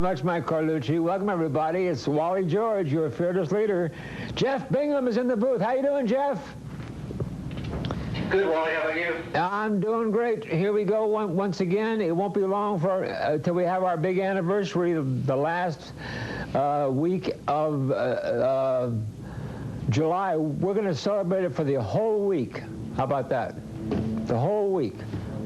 Much, Mike Carlucci. Welcome, everybody. It's Wally George, your fearless leader. Jeff Bingham is in the booth. How you doing, Jeff? Good, Wally. How about you? I'm doing great. Here we go once again. It won't be long till we have our big anniversary, the last week of July. We're going to celebrate it for the whole week. How about that? The whole week.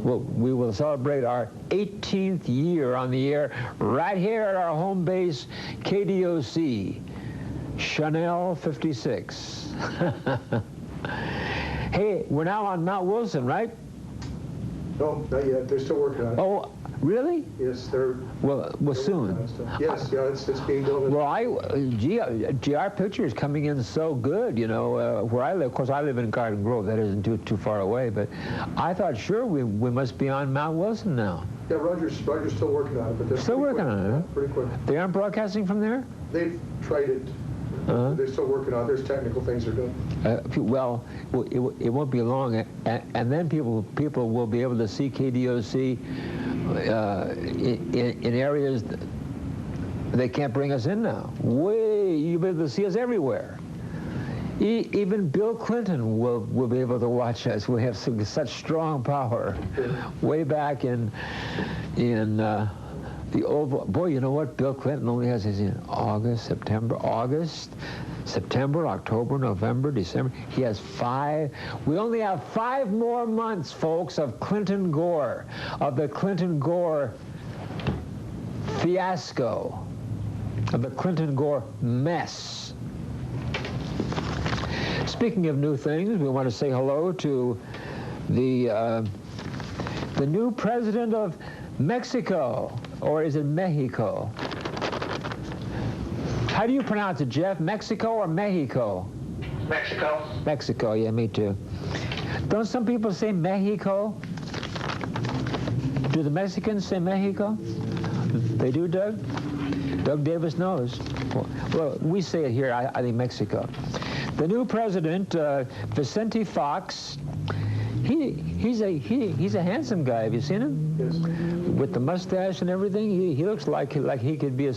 We will celebrate our 18th year on the air right here at our home base, KDOC, Chanel 56. Hey, we're now on Mount Wilson, right? No, not yet. They're still working on it. Oh, really? Yes, they're... Well, soon. Yes, yeah, it's being built. Well, gee, our picture is coming in so good, you know, where I live. Of course, I live in Garden Grove. That isn't too far away, but I thought, sure, we must be on Mount Wilson now. Yeah, Roger's still working on it, but they're still working on it, huh? Pretty quick. They aren't broadcasting from there? They've tried it. They're still working on it. There's technical things they're doing. Well, it won't be long, and then people will be able to see KDOC in areas that they can't bring us in now. You'll be able to see us everywhere. Even Bill Clinton will be able to watch us. We have such strong power. Way back in the Oval. Boy, you know what? Bill Clinton only has his in August, September, October, November, December. He has 5. We only have 5 more months, folks, of Clinton Gore, of the Clinton Gore fiasco, of the Clinton Gore mess. Speaking of new things, we want to say hello to the new president of Mexico. Or is it Mexico? How do you pronounce it, Jeff? Mexico or Mexico? Mexico. Mexico, yeah, me too. Don't some people say Mexico? Do the Mexicans say Mexico? They do, Doug? Doug Davis knows. Well, we say it here, I think Mexico. The new president, Vicente Fox, he's a handsome guy. Have you seen him? Yes. With the mustache and everything, he looks like he could be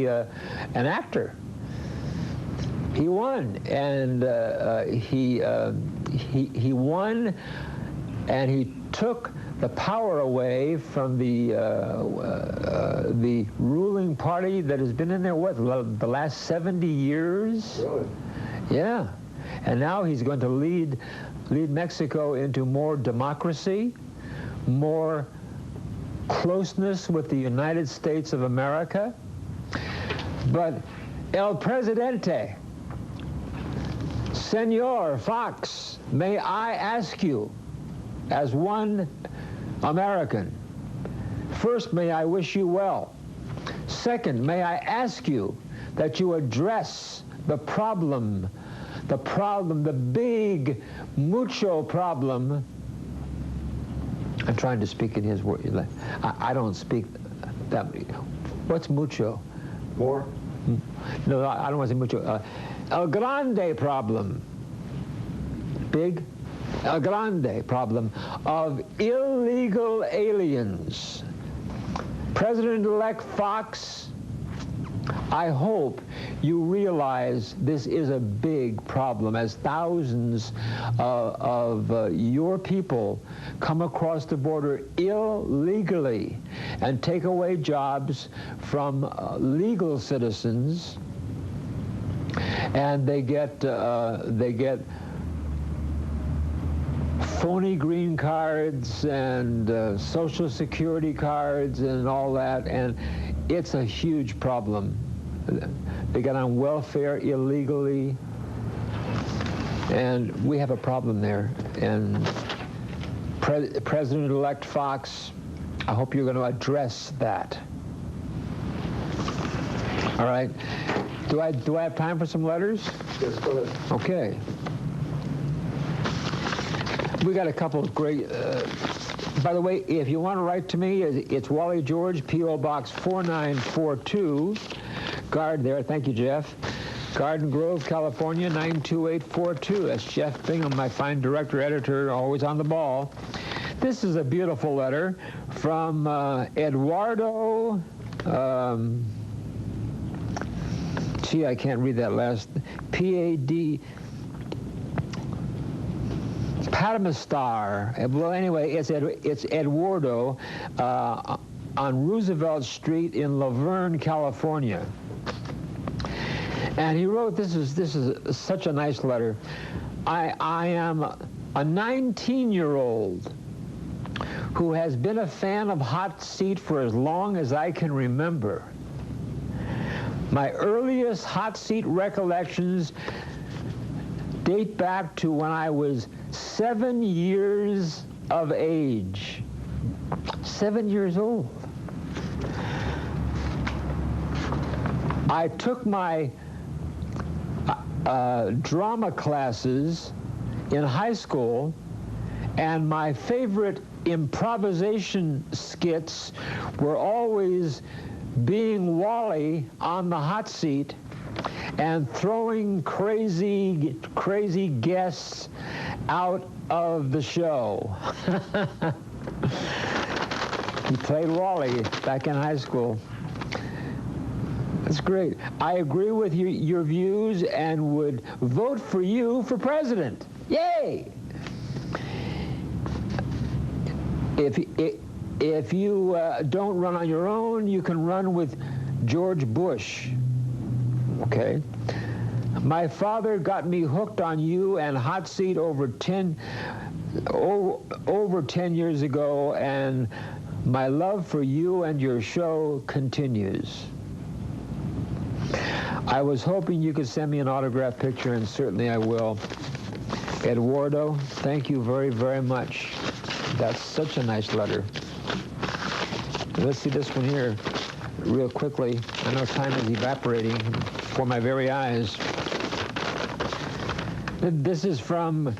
an actor. He won, and he won, and he took the power away from the ruling party that has been in there the last 70 years. Really? Yeah, and now he's going to lead Mexico into more democracy, more closeness with the United States of America. But El Presidente, Senor Fox, may I ask you, as one American, first, may I wish you well. Second, may I ask you that you address the problem, the big, mucho problem. I'm trying to speak in his word. I don't speak that. What's mucho? More? No, I don't want to say mucho. El grande problem. Big. El grande problem of illegal aliens. President-elect Fox, I hope you realize this is a big problem as thousands of your people come across the border illegally and take away jobs from legal citizens, and they get phony green cards and Social Security cards and all that, and it's a huge problem. They got on welfare illegally, and we have a problem there. And President-elect Fox, I hope you're going to address that. All right. Do I have time for some letters? Yes, go ahead. Okay. We got a couple of great... by the way, if you want to write to me, it's Wally George, P.O. Box 4942. Guard there. Thank you, Jeff. Garden Grove, California, 92842. That's Jeff Bingham, my fine director, editor, always on the ball. This is a beautiful letter from Eduardo Gee, I can't read that last. P-A-D. Padamastar. Well, anyway, it's Eduardo on Roosevelt Street in Laverne, California. And he wrote, this is such a nice letter. I am a 19-year-old who has been a fan of Hot Seat for as long as I can remember. My earliest Hot Seat recollections date back to when I was 7 years of age. 7 years old. I took my drama classes in high school, and my favorite improvisation skits were always being Wally on the hot seat and throwing crazy guests out of the show. He played Wally back in high school. That's great. I agree with your views and would vote for you for president. Yay! If you don't run on your own, you can run with George Bush. Okay? My father got me hooked on you and Hot Seat over 10 years ago, and my love for you and your show continues. I was hoping you could send me an autographed picture, and certainly I will. Eduardo, thank you very, very much. That's such a nice letter. Let's see this one here real quickly. I know time is evaporating before my very eyes. This is from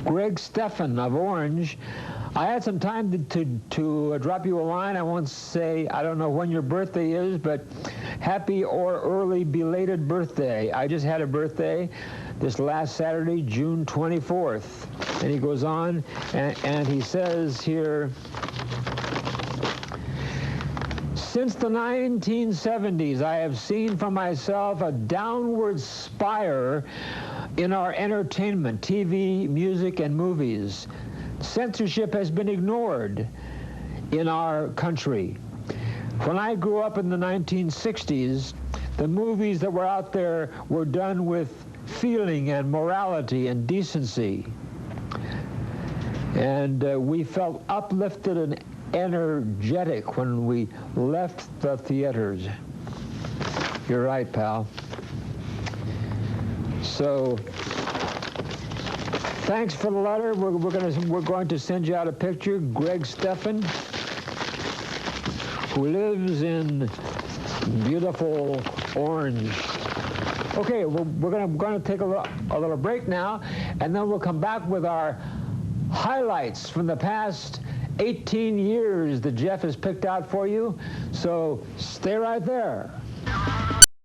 Greg Steffen of Orange. I had some time to drop you a line. I won't say, I don't know when your birthday is, but happy or early belated birthday. I just had a birthday this last Saturday, June 24th. And he goes on, and he says here, since the 1970s, I have seen for myself a downward spiral in our entertainment, TV, music, and movies. Censorship has been ignored in our country. When I grew up in the 1960s, the movies that were out there were done with feeling and morality and decency. And we felt uplifted and energetic when we left the theaters. You're right, pal. So, thanks for the letter. We're going to send you out a picture. Greg Steffen, who lives in beautiful Orange. Okay, we're going to take a little break now, and then we'll come back with our highlights from the past 18 years that Jeff has picked out for you. So stay right there.